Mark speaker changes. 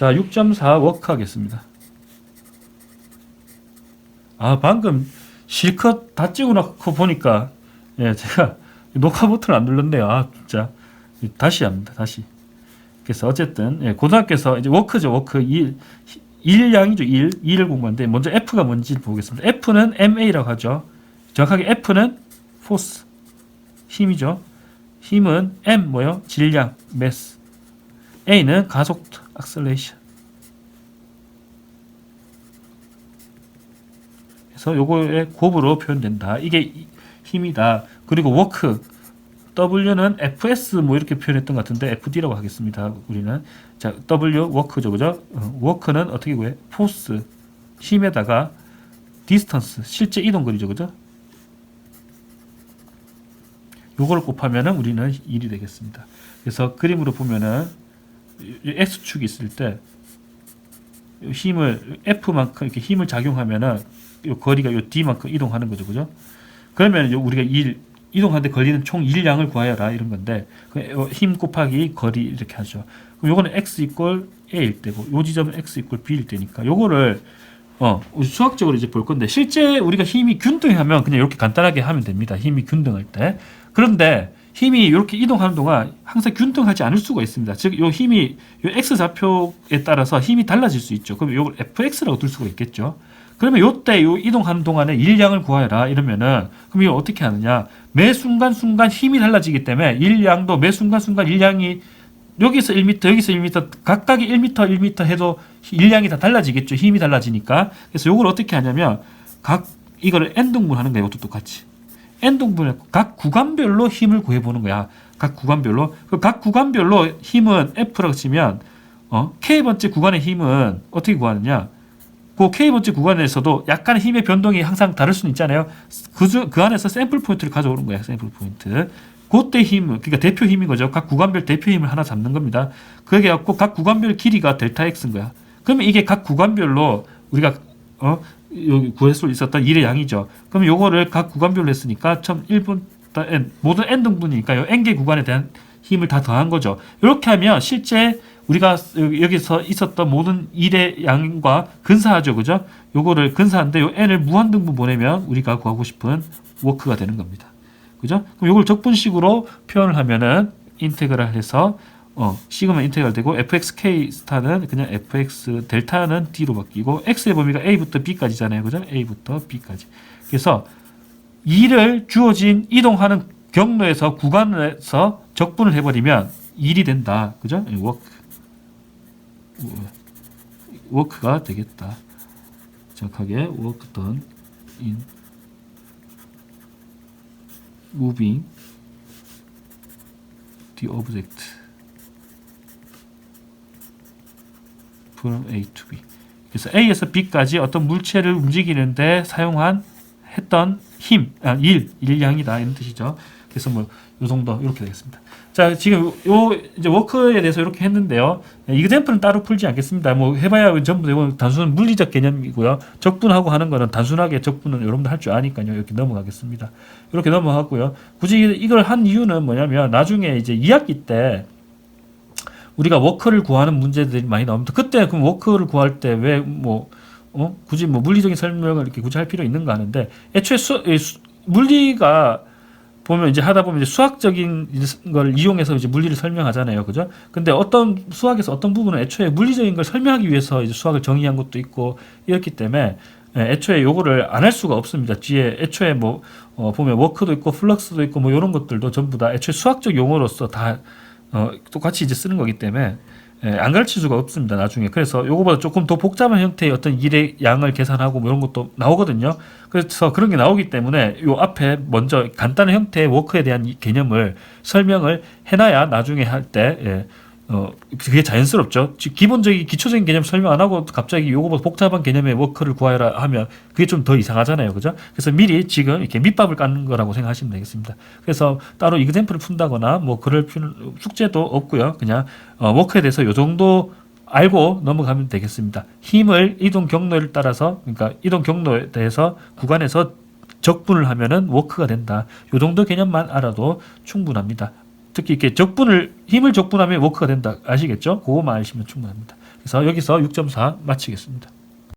Speaker 1: 자, 6.4 워크 하겠습니다. 아, 방금 실컷 다 찍어놓고 보니까, 예, 제가 녹화 버튼을 안 눌렀네요. 아, 진짜. 다시 합니다. 다시. 그래서 어쨌든, 예, 고등학교에서 이제 워크죠. 워크. 일량이죠. 일을 공부하는데, 먼저 F가 뭔지를 보겠습니다. F는 MA라고 하죠. 정확하게 F는 포스. 힘이죠. 힘은 M 뭐요? 질량, 매스. A는 가속도, 악셀레이션. 그래서 요거의 곱으로 표현된다. 이게 힘이다. 그리고 워크. W는 FS 뭐 이렇게 표현했던 것 같은데 FD라고 하겠습니다. 우리는. 자, W 워크죠. 그죠? 워크는 어떻게 구해? 포스. 힘에다가 디스턴스. 실제 이동거리죠. 그죠? 요거를 곱하면은 우리는 1이 되겠습니다. 그래서 그림으로 보면은 X축이 있을 때 힘을 F만큼 이렇게 힘을 작용하면은 요 거리가 요 D만큼 이동하는 거죠. 그죠? 그러면 우리가 이동하는데 걸리는 총 일량을 구하여라 이런 건데 힘 곱하기 거리 이렇게 하죠. 그럼 요거는 X 이꼴 A일 때고 요 지점은 X 이꼴 B일 때니까 요거를 수학적으로 이제 볼 건데 실제 우리가 힘이 균등하면 그냥 이렇게 간단하게 하면 됩니다. 힘이 균등할 때. 그런데 힘이 이렇게 이동하는 동안 항상 균등하지 않을 수가 있습니다. 즉, 요 힘이 요 x 좌표에 따라서 힘이 달라질 수 있죠. 그럼 요걸 fx라고 둘 수가 있겠죠. 그러면 요때 요 이동하는 동안에 일량을 구하여라 이러면은 그럼 이거 어떻게 하느냐? 매 순간 힘이 달라지기 때문에 일량도 매 순간 일량이 여기서 1m, 여기서 1m, 각각이 1m 해도 일량이 다 달라지겠죠. 힘이 달라지니까. 그래서 요걸 어떻게 하냐면 이거를 n등분 하는 거예요. 이것도 똑같이. n등분에 각 구간별로 힘을 구해보는 거야. 각 구간별로. 각 구간별로 힘은 F라고 치면, K번째 구간의 힘은 어떻게 구하느냐. 그 K번째 구간에서도 약간의 힘의 변동이 항상 다를 수는 있잖아요. 그 안에서 샘플 포인트를 가져오는 거야. 샘플 포인트. 그때 힘은, 그러니까 대표 힘인 거죠. 각 구간별 대표 힘을 하나 잡는 겁니다. 그게 갖고 각 구간별 길이가 델타 X인 거야. 그러면 이게 각 구간별로 우리가, 여기 구할 수 있었던 1의 양이죠. 그럼 요거를 각 구간별로 했으니까 처음 1분 n 모든 n등분이니까 요 n개 구간에 대한 힘을 다 더한 거죠. 이렇게 하면 실제 우리가 여기서 있었던 모든 1의 양과 근사하죠. 그죠? 요거를 근사한데 요 n을 무한등분 보내면 우리가 구하고 싶은 워크가 되는 겁니다. 그죠? 그럼 요걸 적분식으로 표현을 하면은 인테그랄 해서 시그마 인테그랄 되고 fxk 스타는 그냥 fx 델타는 d로 바뀌고 x의 범위가 a부터 b까지잖아요. 그죠? a부터 b까지. 그래서 2를 주어진 이동하는 경로에서 구간에서 적분을 해버리면 1이 된다. 그죠? 워크가 되겠다. 정확하게 work done in moving the object from A to B. 그래서 A에서 B까지 어떤 물체를 움직이는데 했던 힘, 일량이다 이런 뜻이죠. 그래서 뭐 요 정도 이렇게 되겠습니다. 자, 지금 이제 워크에 대해서 이렇게 했는데요. 이그젬플은 따로 풀지 않겠습니다. 뭐 해봐야 전부 단순한 물리적 개념이고요. 적분하고 하는 거는 단순하게 적분은 여러분들 할 줄 아니까요. 이렇게 넘어가겠습니다. 이렇게 넘어가고요. 굳이 이걸 한 이유는 뭐냐면 나중에 이제 2학기 때 우리가 워크를 구하는 문제들이 많이 나옵니다. 그때 그럼 워크를 구할 때 왜 굳이 물리적인 설명을 이렇게 굳이 할 필요 있는가 하는데 애초에 물리가 보면 이제 하다 보면 이제 수학적인 걸 이용해서 이제 물리를 설명하잖아요. 그죠? 근데 수학에서 어떤 부분은 애초에 물리적인 걸 설명하기 위해서 이제 수학을 정의한 것도 있고 이렇기 때문에 애초에 요거를 안 할 수가 없습니다. 뒤에 애초에 보면 워크도 있고 플럭스도 있고 이런 것들도 전부 다 애초에 수학적 용어로서 다 똑같이 이제 쓰는 거기 때문에 안 가르칠 수가 없습니다. 나중에. 그래서 요거보다 조금 더 복잡한 형태의 어떤 일의 양을 계산하고 이런 것도 나오거든요. 그래서 그런 게 나오기 때문에 요 앞에 먼저 간단한 형태의 워크에 대한 개념을 설명을 해놔야 나중에 할 때 그게 자연스럽죠. 기본적인 기초적인 개념 설명 안 하고 갑자기 요거보다 복잡한 개념의 워크를 구하라 하면 그게 좀 더 이상하잖아요. 그죠? 그래서 미리 지금 이렇게 밑밥을 깎는 거라고 생각하시면 되겠습니다. 그래서 따로 이그젬플을 푼다거나 그럴 필요는 숙제도 없고요. 그냥 워크에 대해서 요 정도 알고 넘어가면 되겠습니다. 힘을 이동 경로를 따라서 그러니까 이동 경로에 대해서 구간에서 적분을 하면은 워크가 된다. 요 정도 개념만 알아도 충분합니다. 특히 이렇게 힘을 적분하면 워크가 된다. 아시겠죠? 그거만 아시면 충분합니다. 그래서 여기서 6.4 마치겠습니다.